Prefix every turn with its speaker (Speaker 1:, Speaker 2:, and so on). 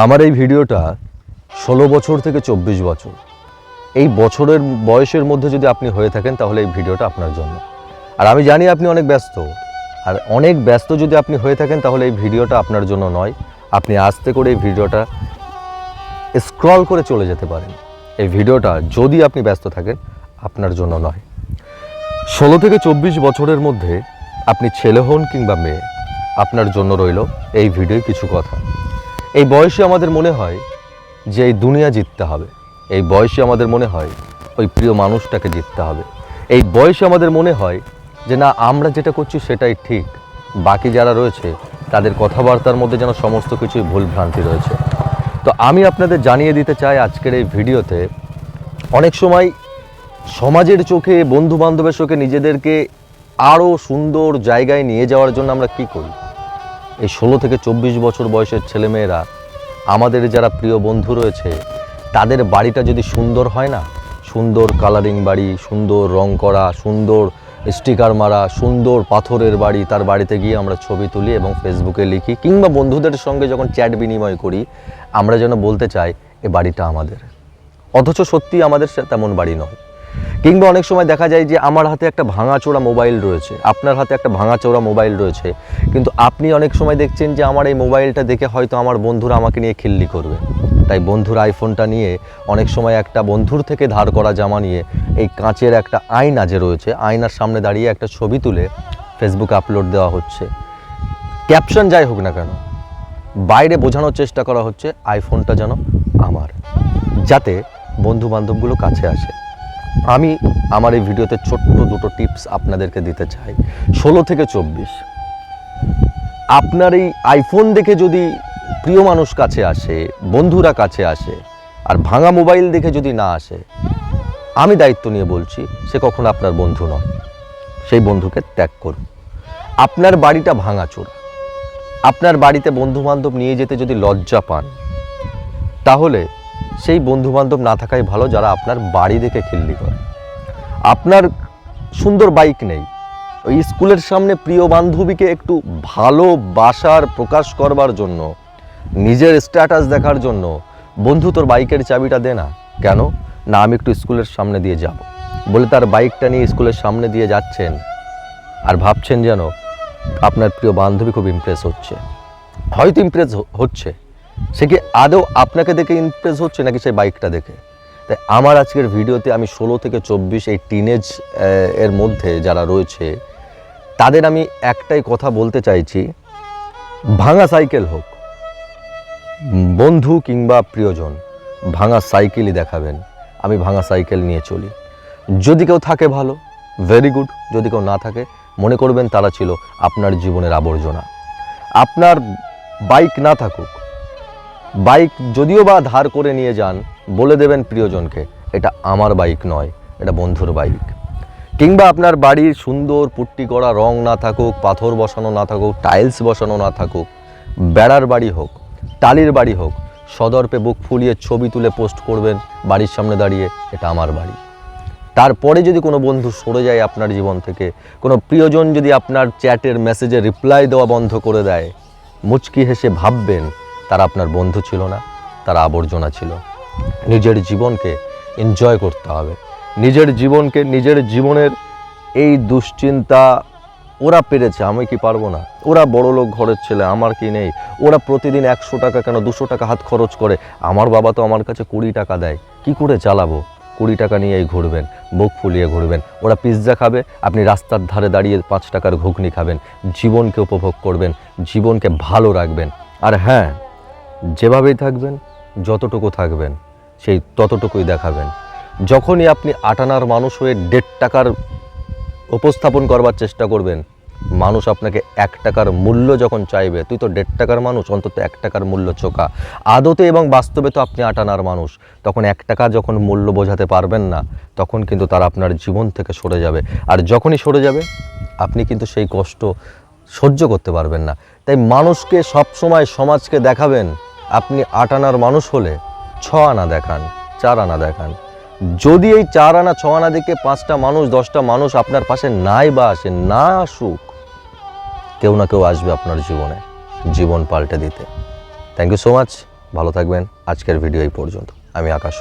Speaker 1: আমার এই ভিডিওটা 16 বছর থেকে 24 বছর এই বছরের বয়সের মধ্যে যদি আপনি হয়ে থাকেন তাহলে এই ভিডিওটা আপনার জন্য। আর আমি জানি আপনি অনেক ব্যস্ত, আর অনেক ব্যস্ত যদি আপনি হয়ে থাকেন তাহলে এই ভিডিওটা আপনার জন্য নয়। আপনি আস্তে করে এই ভিডিওটা স্ক্রল করে চলে যেতে পারেন। এই ভিডিওটা যদি আপনি ব্যস্ত থাকেন আপনার জন্য নয়। 16 থেকে 24 বছরের মধ্যে আপনি ছেলে হন কিংবা মেয়ে, আপনার জন্য রইল এই ভিডিওয় কিছু কথা। এই বয়সে আমাদের মনে হয় যে এই দুনিয়া জিততে হবে, এই বয়সে আমাদের মনে হয় ওই প্রিয় মানুষটাকে জিততে হবে, এই বয়সে আমাদের মনে হয় যে না, আমরা যেটা করছি সেটাই ঠিক, বাকি যারা রয়েছে তাদের কথাবার্তার মধ্যে যেন সমস্ত কিছুই ভুলভ্রান্তি রয়েছে। তো আমি আপনাদের জানিয়ে দিতে চাই আজকের এই ভিডিওতে, অনেক সময় সমাজের চোখে, বন্ধু বান্ধবের চোখে নিজেদেরকে আরও সুন্দর জায়গায় নিয়ে যাওয়ার জন্য আমরা কি করি। এই 16 থেকে 24 বছর বয়সের ছেলেমেয়েরা, আমাদের যারা প্রিয় বন্ধু রয়েছে, তাদের বাড়িটা যদি সুন্দর হয় না, সুন্দর কালারিং বাড়ি, সুন্দর রং করা, সুন্দর স্টিকার মারা, সুন্দর পাথরের বাড়ি, তার বাড়িতে গিয়ে আমরা ছবি তুলি এবং ফেসবুকে লিখি, কিংবা বন্ধুদের সঙ্গে যখন চ্যাট বিনিময় করি আমরা যেন বলতে চাই এ বাড়িটা আমাদের, অথচ সত্যি আমাদের তেমন বাড়ি নয়। কিংবা অনেক সময় দেখা যায় যে আমার হাতে একটা ভাঙাচোরা মোবাইল রয়েছে, আপনার হাতে একটা ভাঙাচোরা মোবাইল রয়েছে, কিন্তু আপনি অনেক সময় দেখছেন যে আমার এই মোবাইলটা দেখে হয়তো আমার বন্ধুরা আমাকে নিয়ে খিল্লি করবে, তাই বন্ধুর আইফোনটা নিয়ে অনেক সময় একটা বন্ধুর থেকে ধার করা জামা নিয়ে এই কাঁচের একটা আয়না যে রয়েছে, আয়নার সামনে দাঁড়িয়ে একটা ছবি তুলে ফেসবুকে আপলোড দেওয়া হচ্ছে। ক্যাপশন যাই হোক না কেন, বাইরে বোঝানোর চেষ্টা করা হচ্ছে আইফোনটা যেন আমার, যাতে বন্ধু বান্ধবগুলো কাছে আসে। আমি আমার এই ভিডিওতে ছোট্ট দুটো টিপস আপনাদেরকে দিতে চাই। 16 থেকে 24, আপনার এই আইফোন দেখে যদি প্রিয় মানুষ কাছে আসে, বন্ধুরা কাছে আসে, আর ভাঙা মোবাইল দেখে যদি না আসে, আমি দায়িত্ব নিয়ে বলছি সে কখনো আপনার বন্ধু নয়, সেই বন্ধুকে ত্যাগ করুন। আপনার বাড়িটা ভাঙাচোরা, আপনার বাড়িতে বন্ধু বান্ধব নিয়ে যেতে যদি লজ্জা পান, তাহলে সেই বন্ধু বান্ধব না থাকাই ভালো যারা আপনার বাড়ি দেখে খিল্লি করে। আপনার সুন্দর বাইক নেই, ওই স্কুলের সামনে প্রিয় বান্ধবীকে একটু ভালোবাসার প্রকাশ করবার জন্য, নিজের স্ট্যাটাস দেখার জন্য, বন্ধু তোর বাইকের চাবিটা দে না, কেন না আমি একটু স্কুলের সামনে দিয়ে যাব বলে তার বাইকটা নিয়ে স্কুলের সামনে দিয়ে যাচ্ছেন, আর ভাবছেন যেন আপনার প্রিয় বান্ধবী খুব ইমপ্রেস হচ্ছে। হয়তো ইমপ্রেস হচ্ছে, সে কি আদৌ আপনাকে দেখে ইমপ্রেস হচ্ছে নাকি সেই বাইকটা দেখে? তাই আমার আজকের ভিডিওতে আমি 16 থেকে 24 এই টিনেজ এর মধ্যে যারা রয়েছে তাদের আমি একটাই কথা বলতে চাইছি, ভাঙা সাইকেল হোক, বন্ধু কিংবা প্রিয়জন ভাঙা সাইকেলই দেখাবেন, আমি ভাঙা সাইকেল নিয়ে চলি। যদি কেউ থাকে ভালো, ভেরি গুড, যদি কেউ না থাকে মনে করবেন তারা ছিল আপনার জীবনের আবর্জনা। আপনার বাইক না থাকুক, বাইক যদিও বা ধার করে নিয়ে যান, বলে দেবেন প্রিয়জনকে এটা আমার বাইক নয়, এটা বন্ধুর বাইক। কিংবা আপনার বাড়ির সুন্দর পুট্টি করা রং না থাকুক, পাথর বসানো না থাকুক, টাইলস বসানো না থাকুক, বেড়ার বাড়ি হোক, টালির বাড়ি হোক, সদর্পে বুক ফুলিয়ে ছবি তুলে পোস্ট করবেন বাড়ির সামনে দাঁড়িয়ে এটা আমার বাড়ি। তারপরে যদি কোনো বন্ধু সরে যায় আপনার জীবন থেকে, কোনো প্রিয়জন যদি আপনার চ্যাটের মেসেজে রিপ্লাই দেওয়া বন্ধ করে দেয়, মুচকি হেসে ভাববেন তারা আপনার বন্ধু ছিল না, তারা আবর্জনা ছিল। নিজের জীবনকে এনজয় করতে হবে, নিজের জীবনকে, নিজের জীবনের এই দুশ্চিন্তা, ওরা পেরেছে আমি কি পারবো না, ওরা বড় লোক ঘরের ছেলে আমার কি নেই, ওরা প্রতিদিন 100 টাকা কেন 200 টাকা হাত খরচ করে, আমার বাবা তো আমার কাছে 20 টাকা দেয়, কি করে চালাবো, 20 টাকা নিয়েই ঘুরবেন, বুক ফুলিয়ে ঘুরবেন। ওরা পিৎজা খাবে, আপনি রাস্তার ধারে দাঁড়িয়ে 5 টাকার ঘুগনি খাবেন। জীবনকে উপভোগ করবেন, জীবনকে ভালো রাখবেন। আর হ্যাঁ, যেভাবেই থাকবেন, যতটুকু থাকবেন সেই ততটুকুই দেখাবেন। যখনই আপনি আটানার মানুষ হয়ে 1.5 টাকার উপস্থাপন করবার চেষ্টা করবেন, মানুষ আপনাকে 1 টাকার মূল্য যখন চাইবে, তুই তো 1.5 টাকার মানুষ, অন্তত 1 টাকার মূল্য চোকা। আদতে এবং বাস্তবে তো আপনি আটানার মানুষ। তখন 1 টাকা যখন মূল্য বোঝাতে পারবেন না, তখন কিন্তু তারা আপনার জীবন থেকে সরে যাবে। আর যখনই সরে যাবে আপনি কিন্তু সেই কষ্ট সহ্য করতে পারবেন না। তাই মানুষকে সবসময়, সমাজকে দেখাবেন আপনি 8 আনার মানুষ হলে 6 আনা দেখান, 4 আনা দেখান। যদি এই 4 আনা 6 আনা দিকে 5টা মানুষ, 10টা মানুষ আপনার পাশে নাই বা আসে, না আসুক, কেউ না কেউ আসবে আপনার জীবনে জীবন পাল্টে দিতে। Thank you so much. ভালো থাকবেন। আজকের ভিডিও এই পর্যন্ত। আমি আকাশ।